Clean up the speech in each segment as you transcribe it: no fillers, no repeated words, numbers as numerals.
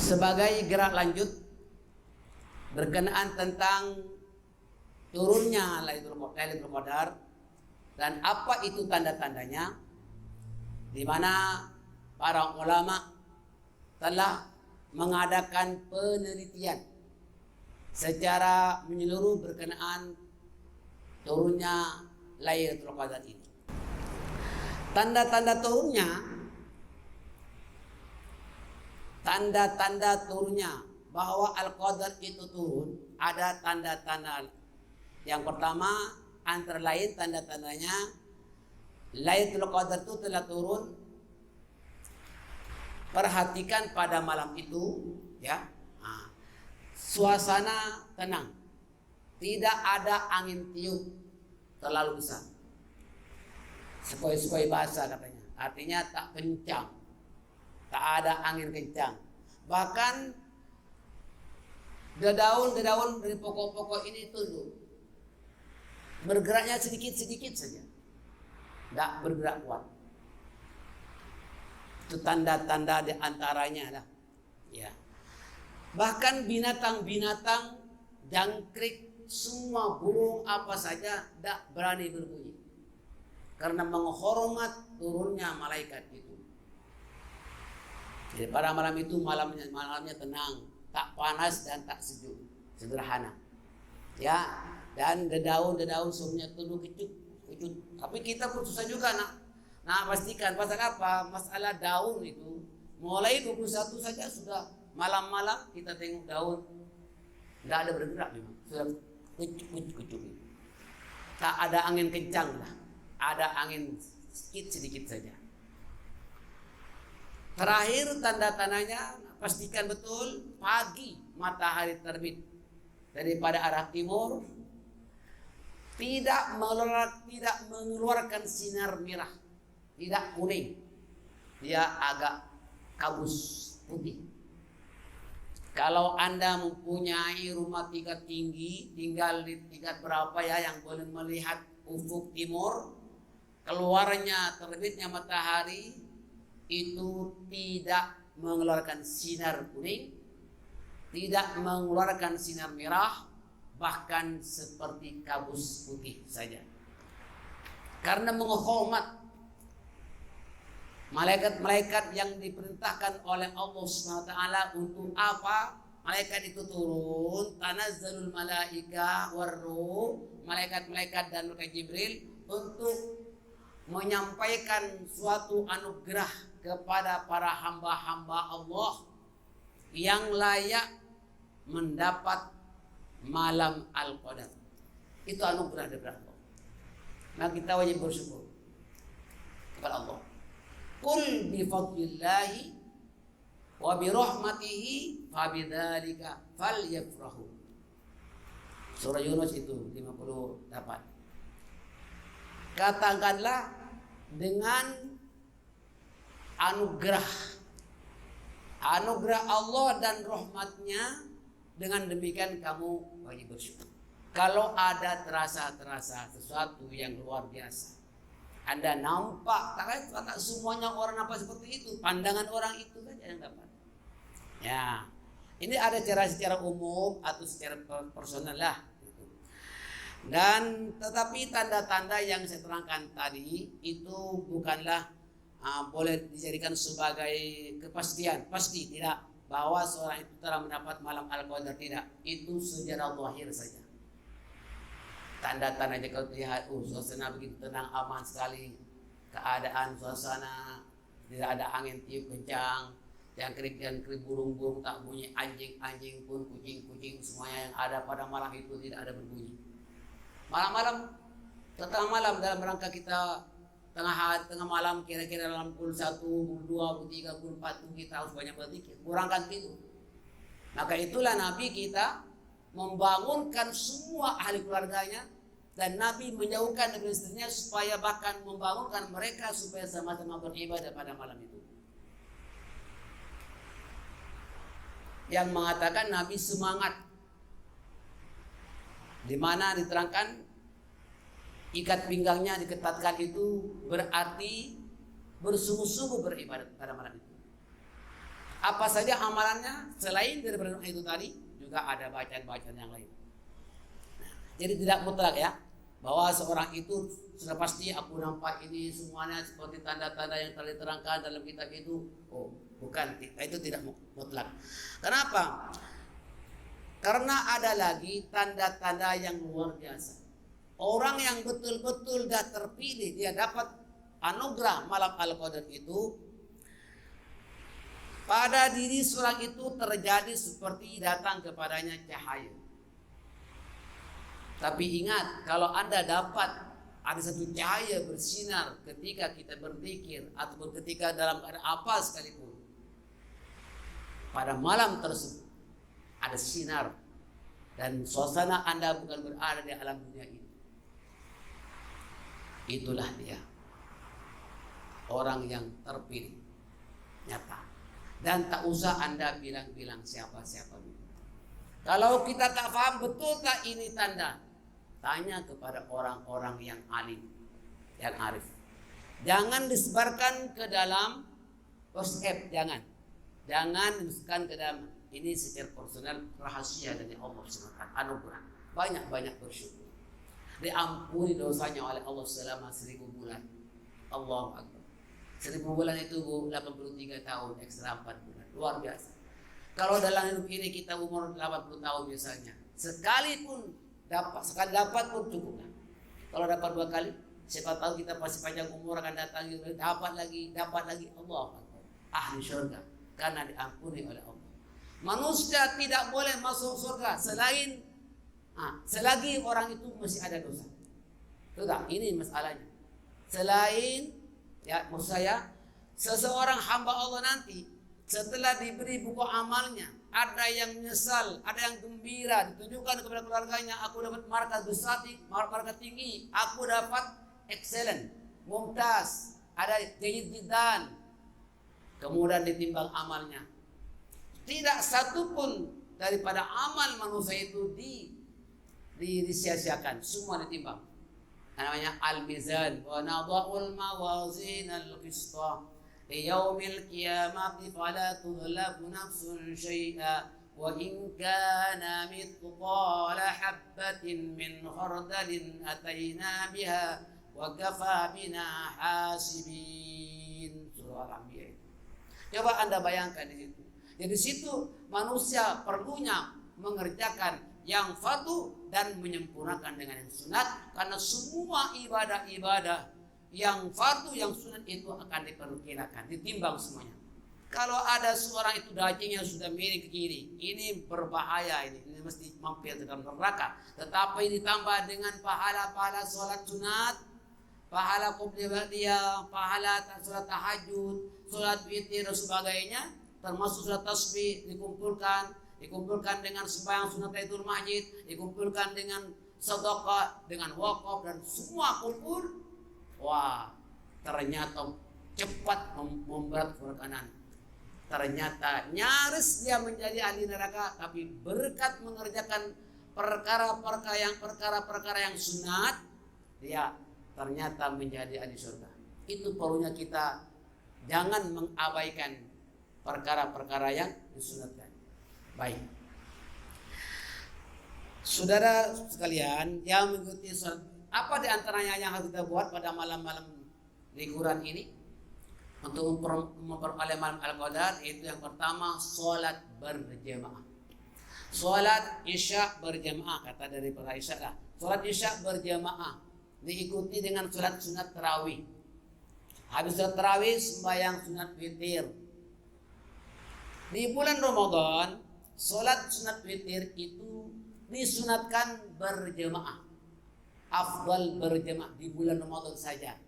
sebagai gerak lanjut berkenaan tentang turunnya Lailatul Qadar dan apa itu tanda-tandanya, di mana para ulama telah mengadakan penelitian secara menyeluruh berkenaan turunnya Lailatul Qadar ini. Tanda-tanda turunnya bahwa Al-Qadar itu turun, ada tanda-tanda. Yang pertama, antara lain tanda-tandanya Lailatul Qadar itu telah turun. Perhatikan pada malam itu, ya, suasana tenang, tidak ada angin tiup terlalu besar, sepoi-sepoi bahasa katanya, artinya tak kencang, tak ada angin kencang. Bahkan dedaun-dedaun dari pokok-pokok ini tunduk, bergeraknya sedikit-sedikit saja, tidak bergerak kuat. Itu tanda-tanda di antaranya lah, ya. Bahkan binatang-binatang, jangkrik, semua burung apa saja tidak berani berbunyi karena menghormat turunnya malaikat itu. Jadi pada malam itu malamnya tenang, tak panas dan tak sejuk, sederhana, ya. Dan dedaun semuanya tunduk kecut. Tapi kita pun susah juga pastikan pasal apa? Masalah daun itu mulai 21 saja sudah malam-malam kita tengok daun tidak ada bergerak, memang sudah kucuk. Tak ada angin kencang lah, ada angin sedikit saja. Terakhir tanda-tandanya, pastikan betul pagi matahari terbit daripada arah timur, tidak mengeluarkan sinar merah, tidak kuning, dia agak kabus putih. Kalau Anda mempunyai rumah tingkat tinggi, tinggal di tingkat berapa ya yang boleh melihat ufuk timur, keluarnya terbitnya matahari itu tidak mengeluarkan sinar kuning, tidak mengeluarkan sinar merah, bahkan seperti kabus putih saja. Karena menghormat malaikat-malaikat yang diperintahkan oleh Allah SWT untuk apa? Malaikat itu turun, tanazzalul malaika warruh, malaikat-malaikat dan malaikat Jibril untuk menyampaikan suatu anugerah kepada para hamba-hamba Allah yang layak mendapat malam Al-Qadar. Itu anugerah dari Allah. Maka kita wajib bersyukur kepada Allah. Qul bi fadlillahi wa bi rahmatihi fabidzalika falyafrahu. Surah Yunus itu 58. Katakanlah dengan anugerah Allah dan rahmatnya, dengan demikian kamu wajib bersyukur. Kalau ada terasa sesuatu yang luar biasa, Anda nampak, tak semuanya orang nampak seperti itu, pandangan orang itu saja yang dapat. Ya, ini ada secara umum atau secara personal lah. Dan tetapi tanda-tanda yang saya terangkan tadi itu bukanlah boleh dijadikan sebagai kepastian, pasti tidak bahwa seorang itu telah mendapat malam Al-Qadar, tidak. Itu sejarah zahir saja. Tanda-tandanya kalau lihat, suasana begitu tenang, aman sekali, keadaan suasana tidak ada angin tiup kencang, jangkrik burung-burung tak bunyi, anjing pun, kucing semuanya yang ada pada malam itu tidak ada berbunyi. Malam-malam, tengah malam dalam rangka kita tengah malam, kira-kira dalam pukul 1, pukul 2, pukul 3, pukul 4 itu kita harus banyak berzikir, kurangkan tidur. Maka itulah Nabi kita membangunkan semua ahli keluarganya, dan Nabi menjauhkan dari istrinya supaya bahkan membangunkan mereka supaya sama-sama beribadah pada malam itu. Yang mengatakan Nabi semangat, di mana diterangkan ikat pinggangnya diketatkan itu berarti bersungguh-sungguh beribadat pada malam itu. Apa saja amalannya selain daripada doa itu tadi, juga ada bacaan-bacaan yang lain. Nah, jadi tidak mutlak ya, bahwa seorang itu sudah pasti aku nampak ini semuanya seperti tanda-tanda yang telah diterangkan dalam kitab itu. Oh, bukan, itu tidak mutlak. Kenapa? Karena ada lagi tanda-tanda yang luar biasa. Orang yang betul-betul dah terpilih, dia dapat anugerah malam Al-Qadar itu, pada diri seorang itu terjadi seperti datang kepadanya cahaya. Tapi ingat, kalau Anda dapat ada satu cahaya bersinar ketika kita berzikir ataupun ketika dalam keadaan apa sekalipun, pada malam tersebut ada sinar dan suasana Anda bukan berada di alam dunia ini. Itulah dia, orang yang terpilih nyata. Dan tak usah Anda bilang-bilang siapa-siapa dulu. Kalau kita tak paham betul tak ini tanda, tanya kepada orang-orang yang alim, yang arif. Jangan disebarkan ke dalam WhatsApp, jangan disebarkan ke dalam. Ini secara personal, rahasia dari Allah SWT, anugerah. Banyak-banyak bersyukur, diampuni dosanya oleh Allah selama 1000 bulan. Allahu Akbar. 1000 bulan itu 83 tahun, ekstra 4 bulan. Luar biasa. Kalau dalam hidup ini kita umur 80 tahun misalnya, sekali dapat pun cukup. Kalau dapat 2 kali, siapa tahu kita pasti panjang umur akan datang, dapat lagi. Allahu Akbar. Ahli surga karena diampuni oleh Allah. Manusia tidak boleh masuk surga selagi orang itu masih ada dosa. Sudah, ini masalahnya. Selain ya, maksud saya, seseorang hamba Allah nanti setelah diberi buku amalnya, ada yang menyesal, ada yang gembira, ditunjukkan kepada keluarganya, aku dapat markas besar, markas tinggi, aku dapat excellent, mumtaz, ada jayyid jiddan. Kemudian ditimbang amalnya. Tidak satu pun daripada amal manusia itu disia-siakan, semua ditimbang. Namanya al-mizan, wa nadha'ul mawazin al-qista liyaumil qiyamati fala tudhlamu nafsun syai'a wa in kana mithqala habatin min khardalin ataina biha wa kafa bina hasibin. Surah Al-Anbiya. Coba Anda bayangkan di situ. Jadi situ manusia perlunya mengerjakan yang fardu dan menyempurnakan dengan yang sunat, karena semua ibadah-ibadah yang fardu yang sunat itu akan diperkirakan, ditimbang semuanya. Kalau ada seorang itu dagingnya sudah miring ke kiri, ini berbahaya, ini mesti mampir ke dalam neraka. Tetapi ditambah dengan pahala-pahala sholat sunat, pahala qobliyah, pahala sholat tahajud, sholat witir dan sebagainya, termasuk sholat tasbih dikumpulkan dengan sembahyang sunat Tahiyatul Masjid, dikumpulkan dengan sedekah, dengan wakaf, dan semua kumpul. Wah, ternyata cepat memberat kanan. Ternyata nyaris dia menjadi ahli neraka, tapi berkat mengerjakan perkara-perkara yang sunat, dia ternyata menjadi ahli surga. Itu perlunya kita jangan mengabaikan perkara-perkara yang disunatkan. Baik, saudara sekalian yang mengikuti sholat, apa di antaranya yang harus kita buat pada malam-malam liburan ini untuk memperoleh malam Al-Qadar? Itu yang pertama, sholat berjamaah. Sholat isya berjamaah, kata dari para isya lah. Sholat isya berjamaah diikuti dengan sholat sunat tarawih. Habis sholat tarawih sembahyang sunat witir. Di bulan Ramadan sholat sunat witir itu disunatkan berjamaah. Afdal berjamaah di bulan Ramadan saja.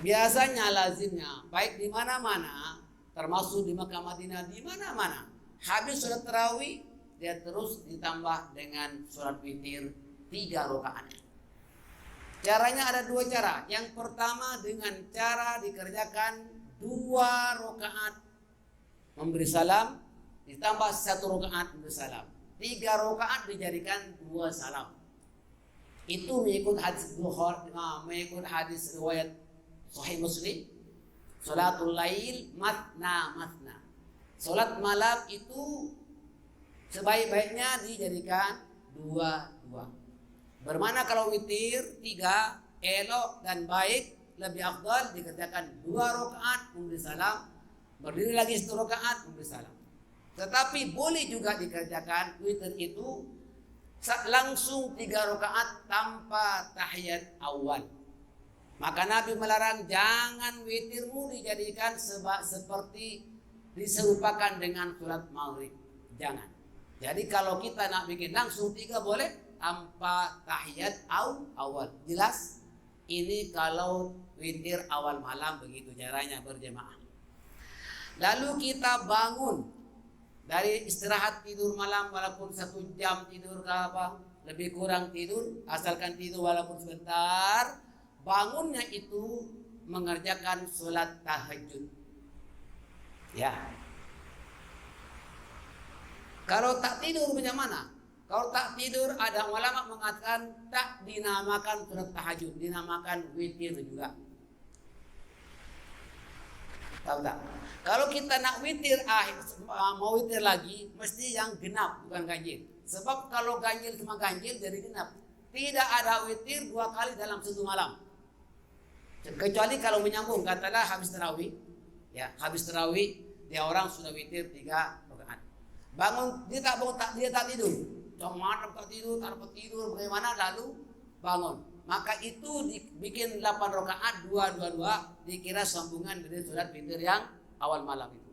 Biasanya lazimnya baik di mana-mana, termasuk di Makkah Madinah, di mana-mana, habis sholat tarawih dia terus ditambah dengan sholat witir 3 rakaat. Caranya ada 2 cara. Yang pertama dengan cara dikerjakan 2 rakaat memberi salam, ditambah 1 rakaat memberi salam. 3 rakaat dijadikan 2 salam. Itu mengikut hadis Bukhari, mengikut hadis riwayat Sahih Muslim. Salatul lail matna matna. Sholat malam itu sebaik-baiknya dijadikan dua. Bermana kalau witir 3 elok dan baik, lebih afdal dikerjakan 2 rakaat memberi salam, berdiri lagi 1 rakaat memberi salam. Tetapi boleh juga dikerjakan witir itu langsung 3 rakaat tanpa tahiyat awal. Maka Nabi melarang jangan witirmu dijadikan seperti diserupakan dengan sholat maghrib. Jangan. Jadi kalau kita nak bikin langsung 3 boleh tanpa tahiyat awal. Jelas? Ini kalau witir awal malam begitu caranya berjemaah. Lalu kita bangun dari istirahat tidur malam walaupun 1 jam tidur ke apa, lebih kurang tidur, asalkan tidur walaupun sebentar, bangunnya itu mengerjakan sholat tahajud. Ya. Kalau tak tidur bagaimana? Kalau tak tidur, ada ulama mengatakan tak dinamakan sholat tahajud, dinamakan witir juga. Tahu tak? Kalau kita nak witir mau witir lagi, mesti yang genap bukan ganjil. Sebab kalau ganjil cuma ganjil jadi genap. Tidak ada witir 2 kali dalam 1 malam. Kecuali kalau menyambung, katalah habis tarawih, ya habis tarawih dia orang sudah witir 3 rakaat. Bangun dia tak tidur. Cuma tak tidur, tak dapat tidur bagaimana lalu bangun. Maka itu dibikin 8 rakaat 2 dikira sambungan dari sholat witir yang awal malam itu.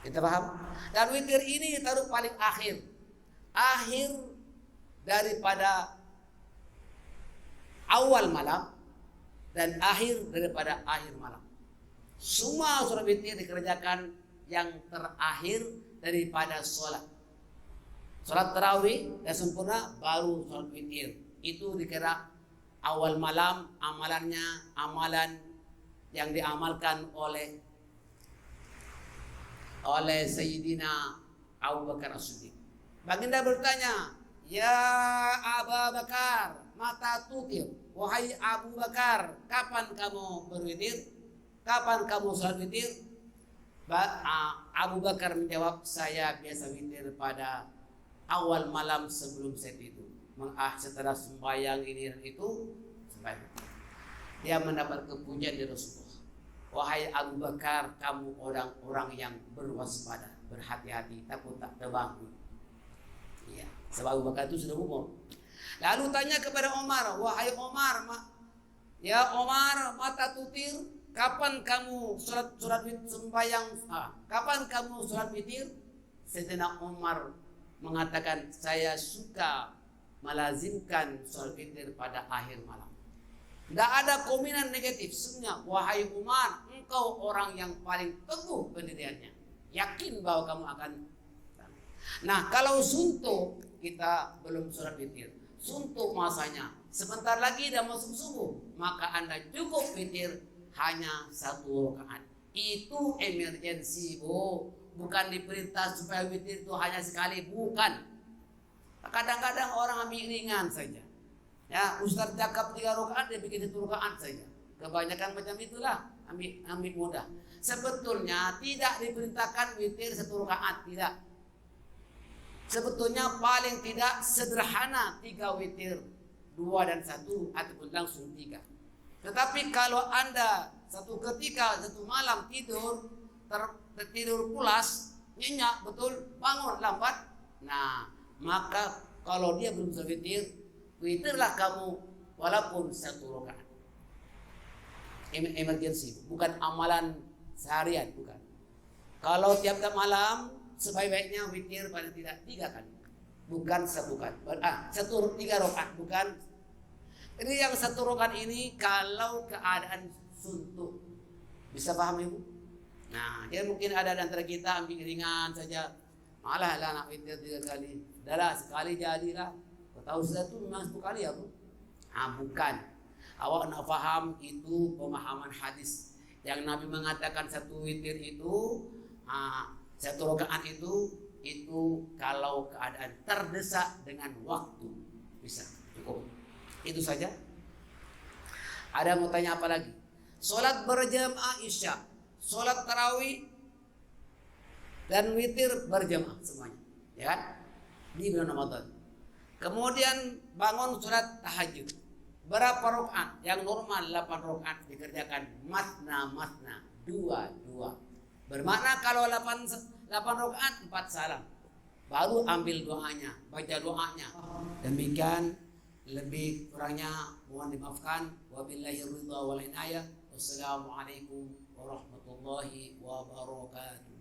Kita paham? Dan witir ini ditaruh paling akhir daripada awal malam dan akhir daripada akhir malam. Semua sholat witir dikerjakan yang terakhir daripada sholat. Sholat tarawih dan sempurna baru sholat witir. Itu dikira awal malam, amalan yang diamalkan oleh Sayyidina Abu Bakar As-Siddiq. Baginda bertanya, "Ya Abu Bakar, mata tutir? Wahai Abu Bakar, kapan kamu berwitir? Kapan kamu sholat witir?" Abu Bakar menjawab, "Saya biasa witir pada awal malam sebelum saya tidur. Setelah sembahyang ini dan itu sembahyang." Dia mendapat kepujian dari Rasulullah. "Wahai Abu Bakar, kamu orang-orang yang berwaspada, berhati-hati, takut tak terbangun." Ya, sebab Abu Bakar itu sudah umur. Lalu tanya kepada Umar, "Wahai Umar, ya Umar, mata tutir, kapan kamu sholat sembahyang? Kapan kamu sholat witir?" Sayyidina Umar mengatakan, "Saya suka melazimkan sholat witir pada akhir malam." Tidak ada komentar negatif. Sebenarnya, "Wahai Umar, engkau orang yang paling teguh pendiriannya. Yakin bahwa kamu akan." Nah, kalau suntuk kita belum sholat witir, suntuk masanya sebentar lagi dah masuk subuh, maka Anda cukup witir hanya 1 rakaat. Itu emergensi, Bu. Bukan diperintah supaya witir itu hanya sekali, bukan. Kadang-kadang orang ambil ringan saja. Ya, Ustaz cakap 3 rakaat dia bikin 1 rakaat saja. Kebanyakan macam itulah, ambil mudah. Sebetulnya tidak diperintahkan witir 1 rakaat, tidak. Sebetulnya paling tidak sederhana 3 witir, 2 dan 1 ataupun langsung 3. Tetapi kalau Anda satu ketika, satu malam tidur pulas, nyenyak betul, bangun lambat, nah maka kalau dia belum bisa witirlah kamu walaupun 1 rakaat. Emergency, bukan amalan seharian, bukan. Kalau tiap-tiap malam sebaik-baiknya witir pada tidak 3 kali, bukan 1 kali. 3 rakaat, bukan. Jadi yang 1 rakaat ini kalau keadaan suntuk, bisa paham Ibu? Nah, dia mungkin ada di antara kita ambil ringan saja, malah lah nak witir 3 kali, dah sekali jadilah. Kau tahu sudah tu memang 10 kali ya Bu? Bukan. Awak nak faham itu pemahaman hadis yang Nabi mengatakan 1 witir itu 1 rakaat itu kalau keadaan terdesak dengan waktu bisa cukup. Itu saja. Ada mau tanya apa lagi? Solat berjamaah isya, solat tarawih dan witir berjamaah semuanya, ya kan? Di bulan Ramadan. Kemudian bangun sholat tahajud. Berapa rakaat? Yang normal 8 rakaat dikerjakan masna, dua. Bermakna kalau 8 rakaat 4 salam. Baru ambil doanya, baca doanya. Demikian, lebih kurangnya mohon dimaafkan. Wabillahi ridha wal inayah. Wassalamualaikum warahmatullahi wabarakatuh.